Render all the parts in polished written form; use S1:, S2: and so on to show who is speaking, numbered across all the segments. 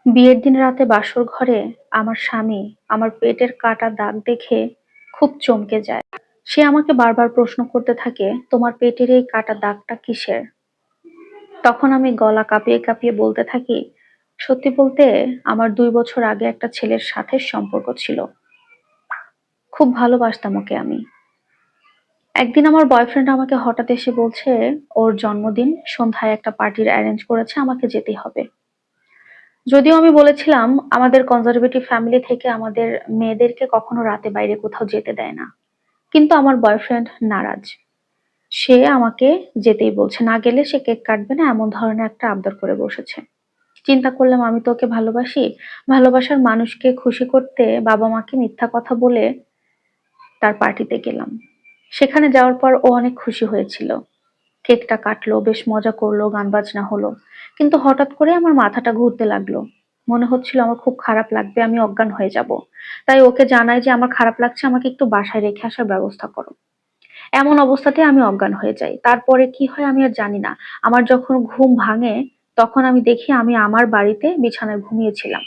S1: বিয়ের দিন রাতে বাসর ঘরে আমার স্বামী আমার পেটের কাটা দাগ দেখে খুব চমকে যায়। সে আমাকে বারবার প্রশ্ন করতে থাকে, তোমার পেটের এই কাটা দাগটা কিসের? তখন আমি গলা কাঁপিয়ে কাঁপিয়ে বলতে থাকি, সত্যি বলতে আমার 2 বছর আগে একটা ছেলের সাথে সম্পর্ক ছিল। খুব ভালোবাসতাম ওকে আমি। একদিন আমার বয়ফ্রেন্ড আমাকে হঠাৎ এসে বলছে, ওর জন্মদিন, সন্ধ্যায় একটা পার্টির অ্যারেঞ্জ করেছে, আমাকে যেতেই হবে। যদিও আমি বলেছিলাম আমাদের কনজারভেটিভ ফ্যামিলি থেকে আমাদের মেয়েদেরকে কখনো রাতে বাইরে কোথাও যেতে দেয় না, কিন্তু আমার বয়ফ্রেন্ড নারাজ। সে আমাকে যেতেই বলছে, না গেলে সে কেক কাটবে না, এমন ধরনের একটা আবদার করে বসেছে। চিন্তা করলাম আমি তো ওকে ভালোবাসি, ভালোবাসার মানুষকে খুশি করতে বাবা মাকে মিথ্যা কথা বলে তার পার্টিতে গেলাম। সেখানে যাওয়ার পর ও অনেক খুশি হয়েছিল, কেকটা কাটলো, বেশ মজা করলো, গান বাজনা হলো। কিন্তু হঠাৎ করে আমার মাথাটা ঘুরতে লাগলো, মনে হচ্ছিল আমার খুব খারাপ লাগবে, আমি অজ্ঞান হয়ে যাব। তাই ওকে জানাই যে আমার খারাপ লাগছে, আমাকে একটু বাসায় রেখে আসার ব্যবস্থা করো। এমন অবস্থাতে আমি অজ্ঞান হয়ে যাই। তারপরে কি হয় আমি আর জানি না। আমার যখন ঘুম ভাঙে তখন আমি দেখি আমি আমার বাড়িতে বিছানায় ঘুমিয়েছিলাম।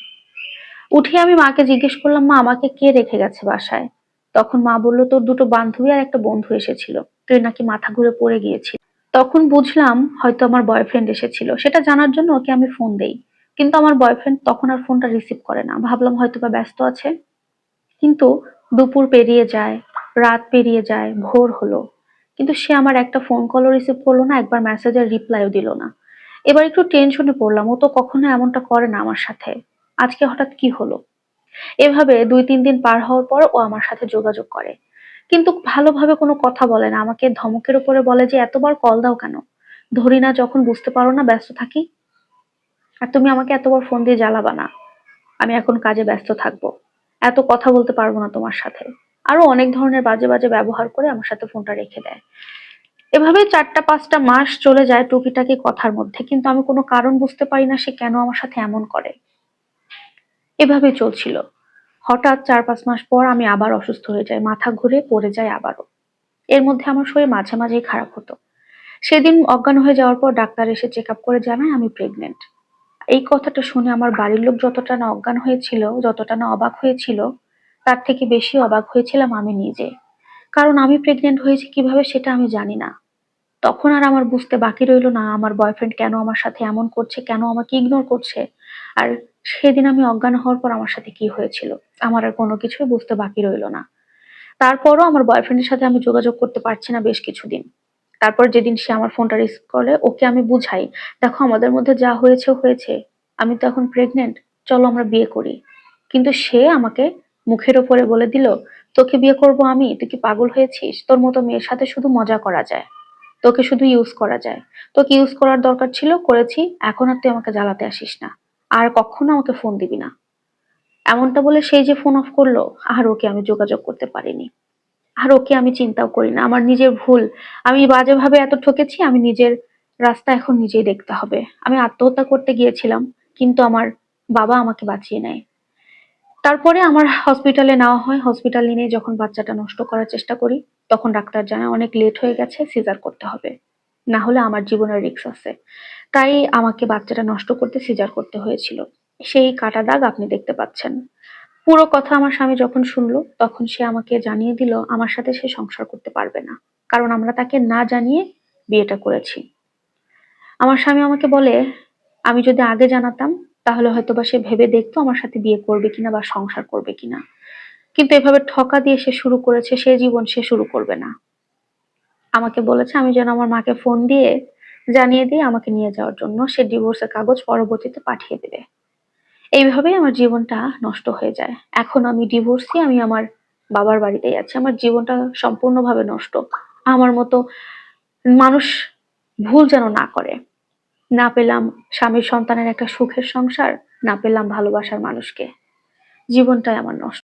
S1: উঠে আমি মাকে জিজ্ঞেস করলাম, মা আমাকে কে রেখে গেছে বাসায়? তখন মা বলল, তোর দুটো বান্ধবী আর একটা বন্ধু এসেছিল, তুই নাকি মাথা ঘুরে পড়ে গিয়েছিস। তখন বুঝলাম হয়তো আমার বয়ফ্রেন্ড এসেছিল। সেটা জানার জন্য ওকে আমি ফোন দেই, কিন্তু আমার বয়ফ্রেন্ড তখন আর ফোনটা রিসিভ করে না। ভাবলাম হয়তো বা ব্যস্ত আছে। কিন্তু দুপুর পেরিয়ে যায়, রাত পেরিয়ে যায়, ভোর হলো, কিন্তু সে আমার একটা ফোন কলও রিসিভ করলো না, একবার মেসেজের রিপ্লাইও দিল না। এবার একটু টেনশনে পড়লাম, ও তো কখনো এমনটা করে না আমার সাথে, আজকে হঠাৎ কি হলো? এভাবে 2-3 দিন পার হওয়ার পর ও আমার সাথে যোগাযোগ করে, কিন্তু ভালোভাবে কোনো কথা বলে না। আমাকে ধমকের উপরে বলে যে এতবার কল দাও কেন, ধরি না যখন, বুঝতে পারো না ব্যস্ত থাকি? আর তুমি আমাকে এতবার ফোন দিয়ে জ্বালাবা না, আমি এখন কাজে ব্যস্ত থাকবো, এত কথা বলতে পারবো না তোমার সাথে। আরো অনেক ধরনের বাজে বাজে ব্যবহার করে আমার সাথে ফোনটা রেখে দেয়। এভাবে 4টা 5টা মাস চলে যায় টুকিটাকি কথার মধ্যে, কিন্তু আমি কোনো কারণ বুঝতে পারি না সে কেন আমার সাথে এমন করে। এভাবেই চলছিল। হঠাৎ 4-5 মাস পর আমি আবার অসুস্থ হয়ে যাই, মাথা ঘুরে পড়ে যায় আবারও। এর মধ্যে আমার শরীর মাঝে মাঝেই খারাপ হতো। সেদিন অজ্ঞান হয়ে যাওয়ার পর ডাক্তার এসে চেক আপ করে জানায় আমি প্রেগনেন্ট। এই কথাটা শুনে আমার বাড়ির লোক যতটা না অজ্ঞান হয়েছিল, যতটা না অবাক হয়েছিল, তার থেকে বেশি অবাক হয়েছিলাম আমি নিজে। কারণ আমি প্রেগনেন্ট হয়েছি কিভাবে সেটা আমি জানি না। তখন আর আমার বুঝতে বাকি রইলো না আমার বয়ফ্রেন্ড কেন আমার সাথে এমন করছে, কেন আমাকে ইগনোর করছে। আর সেদিন আমি অজ্ঞান হওয়ার পর আমার সাথে কি হয়েছিল, আমার আর কোনো কিছুই বুঝতে বাকি রইলো না। তারপরও আমার বয়ফ্রেন্ডের সাথে আমি যোগাযোগ করতে পারছি না বেশ কিছুদিন। তারপর যেদিন সে আমার ফোনটা রিসিভ করে ওকে আমি বুঝাই, দেখো আমাদের মধ্যে যা হয়েছে হয়েছে, আমি তো এখন প্রেগনেন্ট, চলো আমরা বিয়ে করি। কিন্তু সে আমাকে মুখের ওপরে বলে দিল, তোকে বিয়ে করব আমি? তুই কি পাগল হয়েছিস? তোর মতো মেয়ের সাথে শুধু মজা করা যায়, তোকে শুধু ইউজ করা যায়। তোকে ইউজ করার দরকার ছিল, করেছি, এখন আর তুই আমাকে জ্বালাতে আসিস না, আর কখনো আমাকে ফোন দিবি না। এমনটা বলে সেই যে ফোন অফ করলো, আর ওকে আমি যোগাযোগ করতে পারিনি। আর ওকে আমি চিন্তাও করি না, আমার নিজের ভুল। আমি বাজেভাবে এত ঠকেছি, আমি নিজের রাস্তা এখন নিজেই দেখতে হবে। আমি আত্মহত্যা করতে গিয়েছিলাম, কিন্তু আমার বাবা আমাকে বাঁচিয়ে নেয়। তারপরে আমার হসপিটালে নেওয়া হয়, হসপিটালে নিয়ে যখন বাচ্চাটা নষ্ট করার চেষ্টা করি, তখন ডাক্তার জানায় অনেক লেট হয়ে গেছে, সিজার করতে হবে, না হলে আমার জীবনের রিস্ক আছে। তাই আমাকে বাচ্চাটা নষ্ট করতে সিজার করতে হয়েছিল। সেই কাটা দাগ আপনি দেখতে পাচ্ছেন। পুরো কথা আমার স্বামী যখন শুনলো তখন সে আমাকে জানিয়ে দিল আমার সাথে সে সংসার করতে পারবে না, কারণ আমরা তাকে না জানিয়ে বিয়েটা করেছি। আমার স্বামী আমাকে বলে, আমি যদি আগে জানাতাম তাহলে হয়তোবা সে ভেবে দেখতো আমার সাথে বিয়ে করবে কিনা বা সংসার করবে কিনা। কিন্তু এভাবে ঠকা দিয়ে সে শুরু করেছে, সে জীবন সে শুরু করবে না। আমাকে বলেছে আমি যেন আমার মাকে ফোন দিয়ে জানিয়ে দিই আমাকে নিয়ে যাওয়ার জন্য, সে ডিভোর্সের কাগজ পরবর্তীতে পাঠিয়ে দেবে। এইভাবেই আমার জীবনটা নষ্ট হয়ে যায়। এখন আমি ডিভোর্সি, আমি আমার বাবার বাড়িতেই আছি। আমার জীবনটা সম্পূর্ণভাবে নষ্ট। আমার মতো মানুষ ভুল যেন না করে। না পেলাম স্বামীর সন্তানের একটা সুখের সংসার, না পেলাম ভালোবাসার মানুষকে। জীবনটাই আমার নষ্ট।